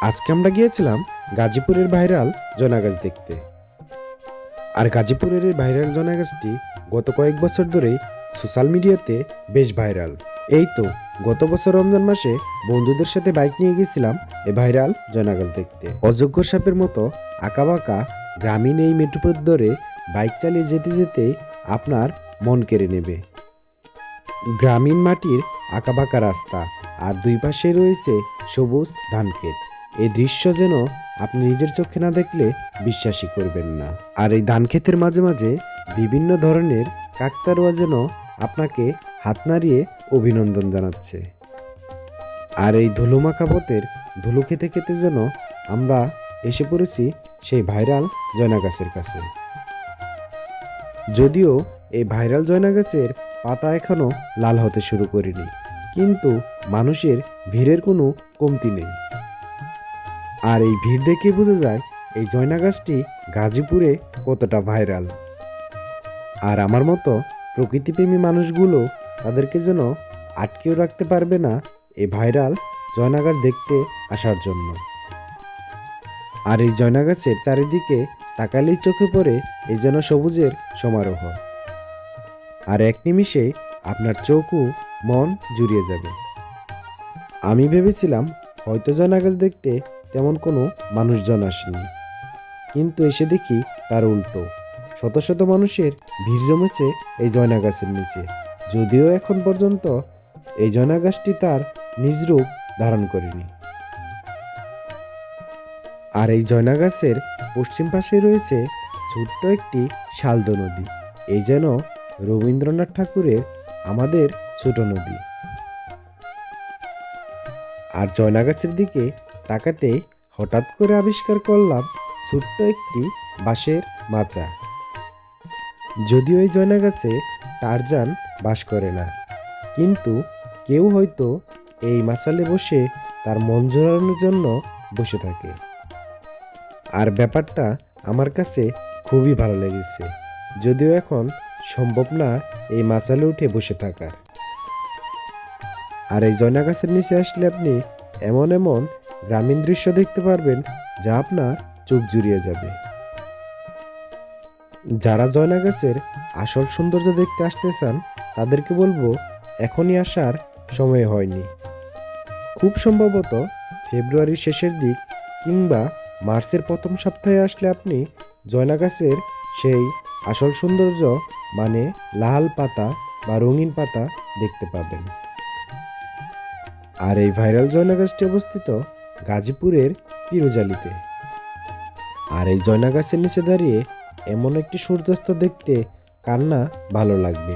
আজকে আমরা গিয়েছিলাম গাজীপুরের ভাইরাল জয়না গাছ দেখতে। আর গাজীপুরের এই ভাইরাল জয়না গাছটি গত কয়েক বছর ধরেই সোশ্যাল মিডিয়াতে বেশ ভাইরাল। এই তো গত বছর রমজান মাসে বন্ধুদের সাথে বাইক নিয়ে গেছিলাম এই ভাইরাল জয়না গাছ দেখতে। অযোগ্য সাপের মতো আঁকাবাঁকা গ্রামীণ এই মেট্রোপথ ধরে বাইক চালিয়ে যেতে যেতে আপনার মন কেড়ে নেবে। গ্রামীণ মাটির আঁকাবাঁকা রাস্তা আর দুই পাশে রয়েছে সবুজ ধানক্ষেত। এই দৃশ্য যেন আপনি নিজের চোখে না দেখলে বিশ্বাসই করবেন না। আর এই ধানক্ষেতের মাঝে মাঝে বিভিন্ন ধরনের কাকতাড়ুয়া যেন আপনাকে হাত নাড়িয়ে অভিনন্দন জানাচ্ছে। আর এই ধুলোমাখা পথের ধুলো খেতে খেতে যেন আমরা এসে পড়েছি সেই ভাইরাল জয়না গাছের কাছে। যদিও এই ভাইরাল জয়না গাছের পাতা এখনো লাল হতে শুরু করেনি, কিন্তু মানুষের ভিড়ের কোনো কমতি নেই। আর এই ভিড় দেখে বোঝা যায় এই জয়না গাছটি গাজীপুরে কতটা ভাইরাল। আর আমার মতো প্রকৃতিপ্রেমী মানুষগুলো তাদেরকে যেন আটকেও রাখতে পারবে না এই ভাইরাল জয়না গাছ দেখতে আসার জন্য। আর এই জয়না গাছের চারিদিকে তাকালেই চোখে পড়ে এই যেন সবুজের সমারোহ। আর এক নিমিষে আপনার চোখ ও মন জুড়িয়ে যাবে। আমি ভেবেছিলাম হয়তো জয়না গাছ দেখতে তেমন কোনো মানুষজন আসেনি, কিন্তু এসে দেখি তার উল্টো। শত শত মানুষের ভিড় জমেছে এই জয়না গাছের নিচে, যদিও এখন পর্যন্ত এই জয়না গাছটি তার নিজ রূপ ধারণ করেনি। আর এই জয়না গাছের পশ্চিম পাশে রয়েছে ছোট্ট একটি শালদা নদী। এই যেন রবীন্দ্রনাথ ঠাকুরের আমাদের ছোট নদী। আর জয়না গাছের দিকে তাকাতে হঠাৎ করে আবিষ্কার করলাম ছোট্ট একটি বাঁশের মাচা। যদিও এই জয়না গাছে টারজান বাস করে না, কিন্তু কেউ হয়তো এই মাচালে বসে তার মন জোড়ানোর জন্য বসে থাকে। আর ব্যাপারটা আমার কাছে খুবই ভালো লেগেছে, যদিও এখন সম্ভব না এই মাচালে উঠে বসে থাকার। আর এই জয়না গাছের নিচে আসলে আপনি এমন এমন গ্রামীণ দৃশ্য দেখতে পারবেন যা আপনার চোখ জুড়িয়ে যাবে। যারা জয়না গাছের আসল সৌন্দর্য দেখতে আসতে চান তাদেরকে বলবো এখনই আসার সময় হয়নি। খুব সম্ভবত ফেব্রুয়ারির শেষের দিক কিংবা মার্চের প্রথম সপ্তাহে আসলে আপনি জয়না গাছের সেই আসল সৌন্দর্য মানে লাল পাতা বা রঙিন পাতা দেখতে পাবেন। আর এই ভাইরাল জয়না গাছটি অবস্থিত গাজীপুরের পিরোজালিতে। আর এই জয়না গাছের নিচে দাঁড়িয়ে এমন একটি সূর্যাস্ত দেখতে কার না ভালো লাগবে।